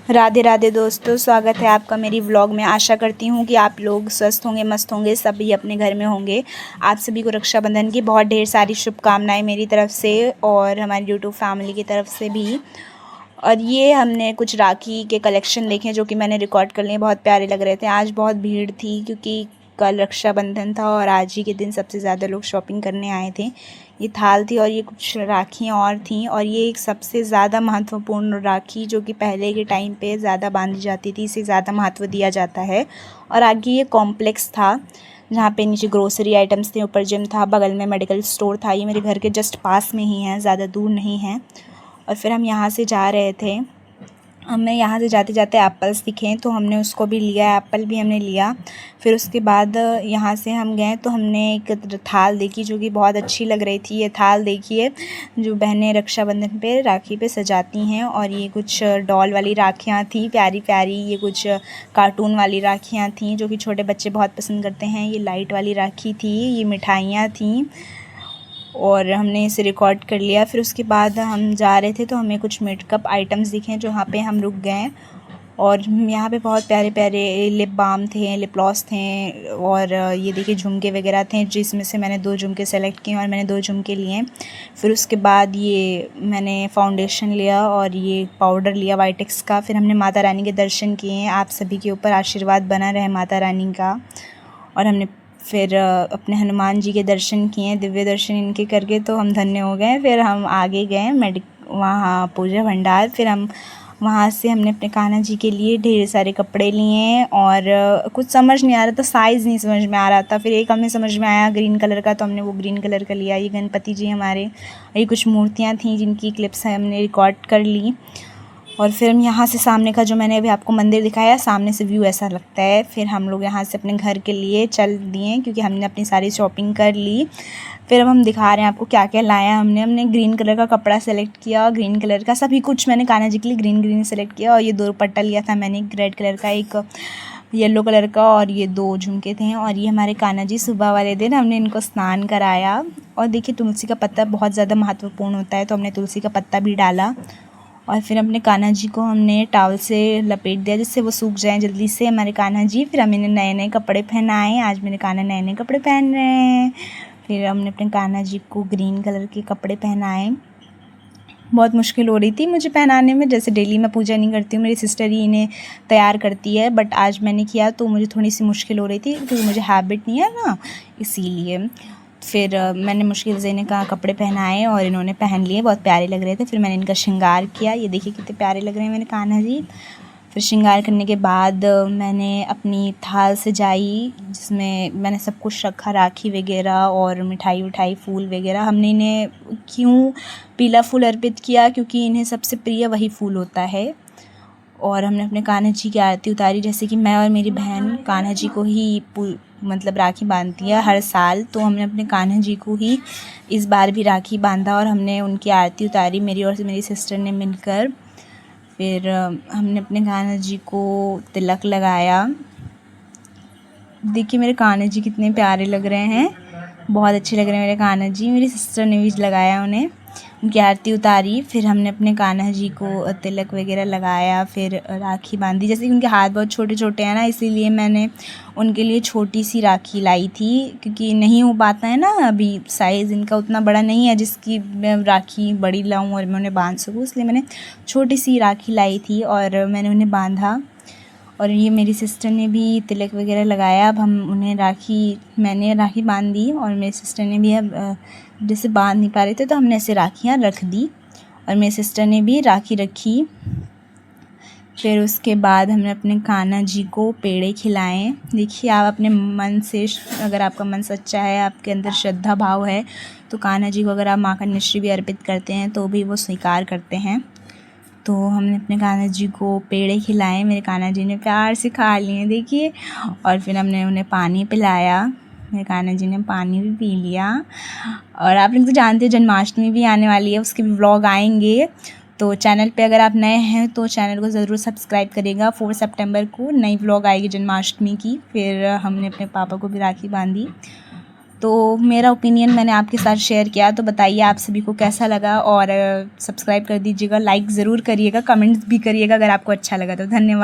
राधे राधे दोस्तों, स्वागत है आपका मेरी व्लॉग में। आशा करती हूँ कि आप लोग स्वस्थ होंगे, मस्त होंगे, सभी अपने घर में होंगे। आप सभी को रक्षाबंधन की बहुत ढेर सारी शुभकामनाएं मेरी तरफ से और हमारी यूट्यूब फैमिली की तरफ से भी। और ये हमने कुछ राखी के कलेक्शन देखे जो कि मैंने रिकॉर्ड कर लिए, बहुत प्यारे लग रहे थे। आज बहुत भीड़ थी क्योंकि कल रक्षाबंधन था और आज ही के दिन सबसे ज़्यादा लोग शॉपिंग करने आए थे। ये थाल थी और ये कुछ राखियाँ और थीं, और ये एक सबसे ज़्यादा महत्वपूर्ण राखी जो कि पहले के टाइम पे ज़्यादा बांधी जाती थी, इसे ज़्यादा महत्व दिया जाता है। और आगे ये कॉम्प्लेक्स था जहाँ पे नीचे ग्रोसरी आइटम्स थे, ऊपर जिम था, बगल में मेडिकल स्टोर था। ये मेरे घर के जस्ट पास में ही है, ज़्यादा दूर नहीं है। और फिर हम यहाँ से जा रहे थे, हमें यहाँ से जाते जाते एप्पल्स दिखे तो हमने उसको भी लिया, एप्पल भी हमने लिया। फिर उसके बाद यहाँ से हम गए तो हमने एक थाल देखी जो कि बहुत अच्छी लग रही थी। ये थाल देखिए जो बहनें रक्षाबंधन पे राखी पे सजाती हैं। और ये कुछ डॉल वाली राखियाँ थी प्यारी प्यारी, ये कुछ कार्टून वाली राखियाँ थी जो कि छोटे बच्चे बहुत पसंद करते हैं। ये लाइट वाली राखी थी, ये मिठाइयाँ थीं और हमने इसे रिकॉर्ड कर लिया। फिर उसके बाद हम जा रहे थे तो हमें कुछ मेकअप आइटम्स दिखे जहाँ पे हम रुक गए। और यहाँ पे बहुत प्यारे प्यारे लिप बाम थे, लिप ग्लॉस थे और ये देखिए झुमके वगैरह थे, जिसमें से मैंने 2 झुमके सेलेक्ट किए और मैंने 2 झुमके लिए। फिर उसके बाद ये मैंने फाउंडेशन लिया और ये पाउडर लिया वाइटेक्स का। फिर हमने माता रानी के दर्शन किए। आप सभी के ऊपर आशीर्वाद बना रहे माता रानी का। और हमने फिर अपने हनुमान जी के दर्शन किए, दिव्य दर्शन इनके करके तो हम धन्य हो गए। फिर हम आगे गए वहाँ पूजा भंडार। फिर हम वहाँ से हमने अपने कान्हा जी के लिए ढेर सारे कपड़े लिए और कुछ समझ नहीं आ रहा था, साइज़ नहीं समझ में आ रहा था। फिर एक हमें समझ में आया ग्रीन कलर का, तो हमने वो ग्रीन कलर का लिया। ये गणपति जी हमारे, ये कुछ मूर्तियाँ थीं जिनकी क्लिप्स हमने रिकॉर्ड कर ली। और फिर हम यहाँ से सामने का जो मैंने अभी आपको मंदिर दिखाया, सामने से व्यू ऐसा लगता है। फिर हम लोग यहाँ से अपने घर के लिए चल दिए क्योंकि हमने अपनी सारी शॉपिंग कर ली। फिर अब हम दिखा रहे हैं आपको क्या क्या लाया हमने ग्रीन कलर का कपड़ा सेलेक्ट किया, ग्रीन कलर का सभी कुछ मैंने कान्हा जी के लिए ग्रीन सेलेक्ट किया। और ये 2 दुपट्टा लिया था मैंने, एक रेड कलर का, एक येलो कलर का, और ये 2 झुमके थे। और ये हमारे कान्हा जी सुबह वाले दिन हमने इनको स्नान कराया। और देखिए तुलसी का पत्ता बहुत ज़्यादा महत्वपूर्ण होता है, तो हमने तुलसी का पत्ता भी डाला। और फिर अपने कान्हा जी को हमने टॉवल से लपेट दिया जिससे वो सूख जाएं जल्दी से हमारे कान्हा जी। फिर हम इन्हें नए नए कपड़े पहनाए, आज मेरे कान्हा नए नए कपड़े पहन रहे हैं। फिर हमने अपने कान्हा जी को ग्रीन कलर के कपड़े पहनाए। बहुत मुश्किल हो रही थी मुझे पहनाने में, जैसे डेली मैं पूजा नहीं करती हूँ, मेरी सिस्टर ही इन्हें तैयार करती है, बट आज मैंने किया तो मुझे थोड़ी सी मुश्किल हो रही थी क्योंकि मुझे हैबिट नहीं है ना, इसीलिए। फिर मैंने मुश्किल से इन्हें कपड़े पहनाए और इन्होंने पहन लिए, बहुत प्यारे लग रहे थे। फिर मैंने इनका श्रृंगार किया, ये देखिए कितने प्यारे लग रहे हैं मेरे कान्हा जी। फिर श्रृंगार करने के बाद मैंने अपनी थाल सजाई जिसमें मैंने सब कुछ रखा, राखी वगैरह और मिठाई उठाई, फूल वगैरह। हमने इन्हें क्यों पीला फूल अर्पित किया, क्योंकि इन्हें सबसे प्रिय वही फूल होता है। और हमने अपने कान्हा जी की आरती उतारी, जैसे कि मैं और मेरी बहन कान्हा जी को ही मतलब राखी बांधती है हर साल, तो हमने अपने कान्हा जी को ही इस बार भी राखी बांधा और हमने उनकी आरती उतारी, मेरी और मेरी सिस्टर ने मिलकर। फिर हमने अपने कान्हा जी को तिलक लगाया। देखिए मेरे कान्हा जी कितने प्यारे लग रहे हैं, बहुत अच्छे लग रहे हैं मेरे कान्हा जी। मेरी सिस्टर ने भी लगाया उन्हें, उनकी आरती उतारी। फिर हमने अपने कान्हा जी को तिलक वगैरह लगाया, फिर राखी बांधी। जैसे कि उनके हाथ बहुत छोटे छोटे हैं ना, इसीलिए मैंने उनके लिए छोटी सी राखी लाई थी, क्योंकि नहीं हो पाता है ना अभी, साइज़ इनका उतना बड़ा नहीं है जिसकी मैं राखी बड़ी लाऊं और मैं उन्हें बांध सकूं, इसलिए मैंने छोटी सी राखी लाई थी और मैंने उन्हें बांधा। और ये मेरी सिस्टर ने भी तिलक वगैरह लगाया। अब हम उन्हें मैंने राखी बांध दी और मेरी सिस्टर ने भी, अब जैसे बांध नहीं पा रहे थे तो हमने ऐसे राखियाँ रख दी और मेरी सिस्टर ने भी राखी रखी। फिर उसके बाद हमने अपने कान्हा जी को पेड़े खिलाए। देखिए आप अपने मन से, अगर आपका मन सच्चा है, आपके अंदर श्रद्धा भाव है, तो कान्हा जी को अगर आप माखन मिश्री भी अर्पित करते हैं तो भी वो स्वीकार करते हैं। तो हमने अपने कान्हा जी को पेड़े खिलाए, मेरे कान्हा जी ने प्यार से खा लिए देखिए। और फिर हमने उन्हें पानी पिलाया, मेरे कान्हा जी ने पानी भी पी लिया। और आप लोग तो जानते हैं जन्माष्टमी भी आने वाली है, उसके भी व्लॉग आएंगे, तो चैनल पे अगर आप नए हैं तो चैनल को ज़रूर सब्सक्राइब करिएगा। 4 सितंबर को नई व्लॉग आएगी जन्माष्टमी की। फिर हमने अपने पापा को भी राखी बांधी तो मेरा ओपिनियन मैंने आपके साथ शेयर किया, तो बताइए आप सभी को कैसा लगा, और सब्सक्राइब कर दीजिएगा, लाइक ज़रूर करिएगा, कमेंट्स भी करिएगा अगर आपको अच्छा लगा तो। धन्यवाद।